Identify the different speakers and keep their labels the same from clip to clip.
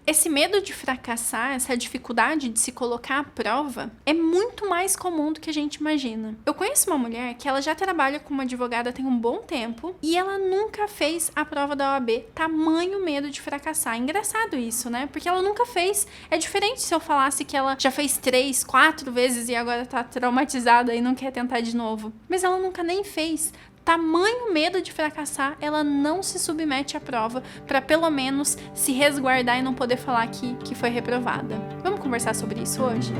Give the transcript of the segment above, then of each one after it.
Speaker 1: Esse medo de fracassar, essa dificuldade de se colocar à prova, é muito mais comum do que a gente imagina. Eu conheço uma mulher que ela já trabalha como advogada tem um bom tempo e ela nunca fez a prova da OAB, tamanho medo de fracassar. Engraçado isso, né? Porque ela nunca fez. É diferente se eu falasse que ela já fez 3, 4 vezes e agora tá traumatizada e não quer tentar de novo. Mas ela nunca nem fez. Tamanho medo de fracassar, ela não se submete à prova para pelo menos se resguardar e não poder falar que foi reprovada. Vamos conversar sobre isso hoje?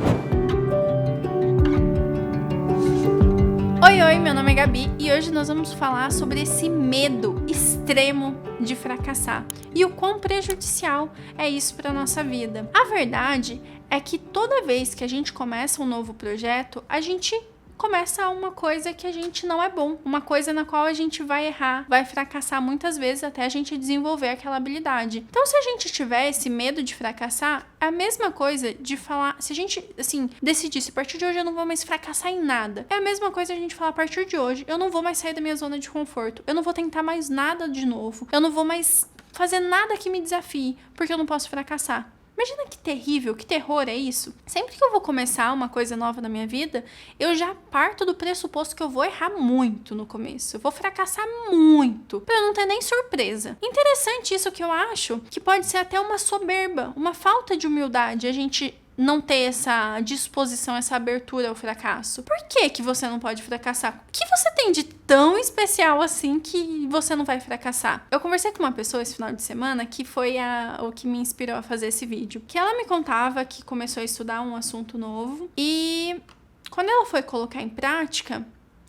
Speaker 1: Oi, meu nome é Gabi e hoje nós vamos falar sobre esse medo extremo de fracassar e o quão prejudicial é isso para nossa vida. A verdade é que toda vez que a gente começa um novo projeto, a gente começa uma coisa que a gente não é bom, uma coisa na qual a gente vai errar, vai fracassar muitas vezes até a gente desenvolver aquela habilidade. Então, se a gente tiver esse medo de fracassar, é a mesma coisa de falar, se a gente, assim, decidisse, a partir de hoje eu não vou mais fracassar em nada, é a mesma coisa a gente falar, a partir de hoje eu não vou mais sair da minha zona de conforto, eu não vou tentar mais nada de novo, eu não vou mais fazer nada que me desafie, porque eu não posso fracassar. Imagina que terrível, que terror é isso. Sempre que eu vou começar uma coisa nova na minha vida, eu já parto do pressuposto que eu vou errar muito no começo. Eu vou fracassar muito, pra eu não ter nem surpresa. Interessante isso que eu acho, que pode ser até uma soberba, uma falta de humildade, a gente não ter essa disposição, essa abertura ao fracasso. Por que você não pode fracassar? O que você tem de tão especial assim que você não vai fracassar? Eu conversei com uma pessoa esse final de semana que foi o que me inspirou a fazer esse vídeo. Que ela me contava que começou a estudar um assunto novo e quando ela foi colocar em prática,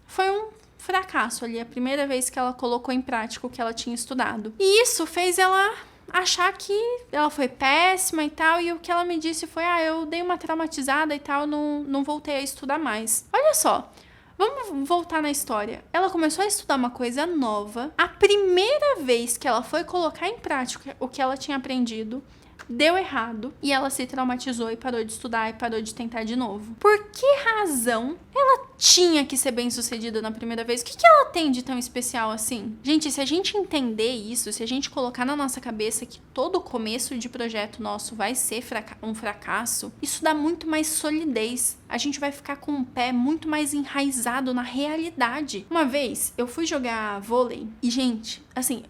Speaker 1: foi um fracasso ali, a primeira vez que ela colocou em prática o que ela tinha estudado. E isso fez ela achar que ela foi péssima e tal, e o que ela me disse foi, eu dei uma traumatizada e tal, não voltei a estudar mais. Olha só, vamos voltar na história. Ela começou a estudar uma coisa nova, a primeira vez que ela foi colocar em prática o que ela tinha aprendido, deu errado e ela se traumatizou e parou de estudar e parou de tentar de novo. Por que razão ela tinha que ser bem sucedida na primeira vez? O que ela tem de tão especial assim? Gente, se a gente entender isso, se a gente colocar na nossa cabeça que todo começo de projeto nosso vai ser um fracasso, isso dá muito mais solidez. A gente vai ficar com o pé muito mais enraizado na realidade. Uma vez eu fui jogar vôlei e, gente, assim,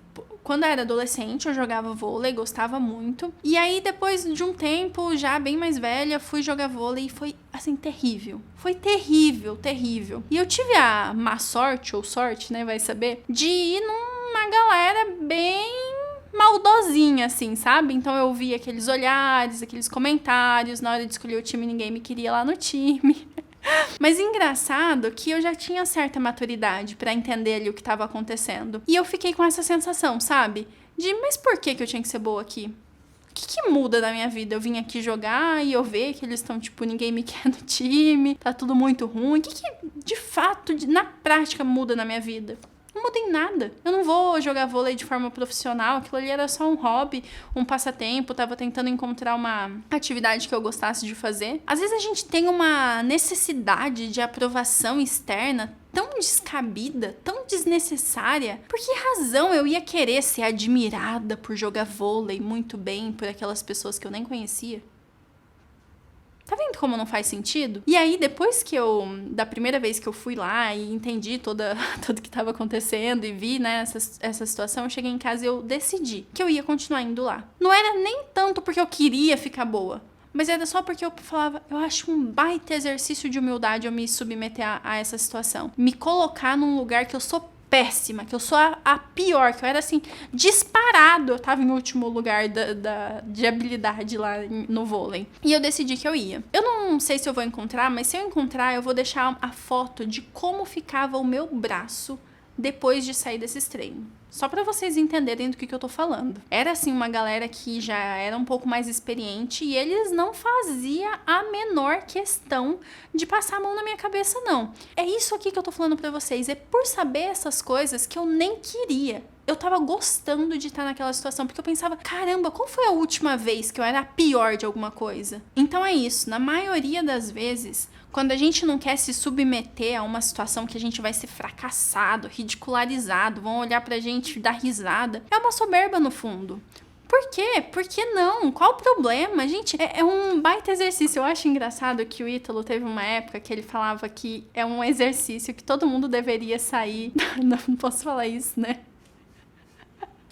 Speaker 1: quando eu era adolescente, eu jogava vôlei, gostava muito. E aí, depois de um tempo, já bem mais velha, fui jogar vôlei e foi, assim, terrível. Foi terrível, terrível. E eu tive a má sorte, ou sorte, né, vai saber, de ir numa galera bem maldosinha, assim, sabe? Então eu vi aqueles olhares, aqueles comentários, na hora de escolher o time, ninguém me queria lá no time. Mas engraçado que eu já tinha certa maturidade pra entender ali o que tava acontecendo. E eu fiquei com essa sensação, sabe? Mas por que eu tinha que ser boa aqui? O que muda na minha vida? Eu vim aqui jogar e eu ver que eles estão, tipo, ninguém me quer no time, tá tudo muito ruim. O que de fato, na prática, muda na minha vida? Não muda em nada. Eu não vou jogar vôlei de forma profissional. Aquilo ali era só um hobby, um passatempo. Tava tentando encontrar uma atividade que eu gostasse de fazer. Às vezes a gente tem uma necessidade de aprovação externa tão descabida, tão desnecessária. Por que razão eu ia querer ser admirada por jogar vôlei muito bem por aquelas pessoas que eu nem conhecia? Tá vendo como não faz sentido? E aí, depois da primeira vez que eu fui lá e entendi tudo que tava acontecendo e vi, né, essa situação, eu cheguei em casa e eu decidi que eu ia continuar indo lá. Não era nem tanto porque eu queria ficar boa, mas era só porque eu falava, eu acho um baita exercício de humildade eu me submeter a essa situação. Me colocar num lugar que eu sou péssima, que eu sou a pior, que eu era assim, disparado, eu tava em último lugar de habilidade lá no vôlei. E eu decidi que eu ia. Eu não sei se eu vou encontrar, mas se eu encontrar, eu vou deixar a foto de como ficava o meu braço depois de sair desses treinos. Só pra vocês entenderem do que eu tô falando. Era assim uma galera que já era um pouco mais experiente e eles não faziam a menor questão de passar a mão na minha cabeça, não. É isso aqui que eu tô falando pra vocês. É por saber essas coisas que eu nem queria. Eu tava gostando de estar naquela situação, porque eu pensava, caramba, qual foi a última vez que eu era a pior de alguma coisa? Então é isso, na maioria das vezes, quando a gente não quer se submeter a uma situação que a gente vai ser fracassado, ridicularizado, vão olhar pra gente e dar risada, é uma soberba no fundo. Por quê? Por que não? Qual o problema? Gente, é um baita exercício. Eu acho engraçado que o Ítalo teve uma época que ele falava que é um exercício que todo mundo deveria sair. Não posso falar isso, né?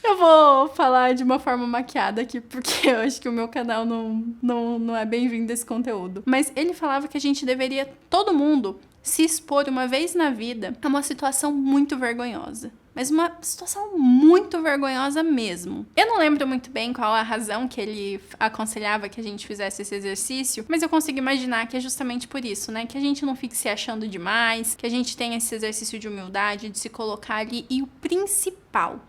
Speaker 1: Eu vou falar de uma forma maquiada aqui, porque eu acho que o meu canal não é bem-vindo esse conteúdo. Mas ele falava que a gente deveria, todo mundo, se expor uma vez na vida a uma situação muito vergonhosa. Mas uma situação muito vergonhosa mesmo. Eu não lembro muito bem qual a razão que ele aconselhava que a gente fizesse esse exercício, mas eu consigo imaginar que é justamente por isso, né? Que a gente não fique se achando demais, que a gente tenha esse exercício de humildade, de se colocar ali. E o principal,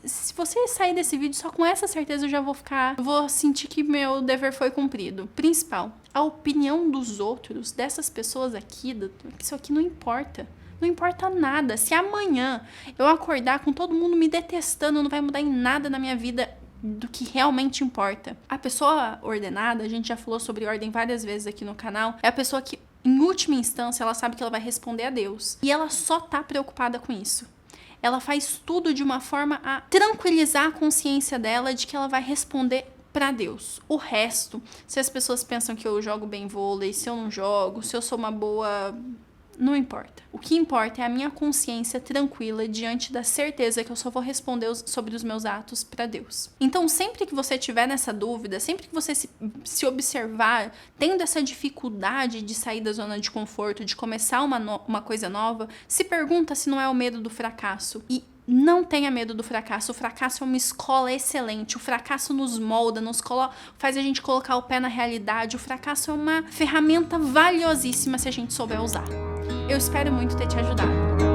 Speaker 1: se você sair desse vídeo só com essa certeza, eu vou sentir que meu dever foi cumprido. Principal, a opinião dos outros, dessas pessoas aqui, isso aqui não importa. Não importa nada. Se amanhã eu acordar com todo mundo me detestando, não vai mudar em nada na minha vida do que realmente importa. A pessoa ordenada, a gente já falou sobre ordem várias vezes aqui no canal, é a pessoa que, em última instância, ela sabe que ela vai responder a Deus. E ela só tá preocupada com isso. Ela faz tudo de uma forma a tranquilizar a consciência dela de que ela vai responder pra Deus. O resto, se as pessoas pensam que eu jogo bem vôlei, se eu não jogo, se eu sou uma boa... Não importa. O que importa é a minha consciência tranquila diante da certeza que eu só vou responder sobre os meus atos para Deus. Então, sempre que você tiver nessa dúvida, sempre que você se observar tendo essa dificuldade de sair da zona de conforto, de começar uma coisa nova, se pergunta se não é o medo do fracasso. E não tenha medo do fracasso. O fracasso é uma escola excelente. O fracasso nos molda, faz a gente colocar o pé na realidade. O fracasso é uma ferramenta valiosíssima se a gente souber usar. Eu espero muito ter te ajudado.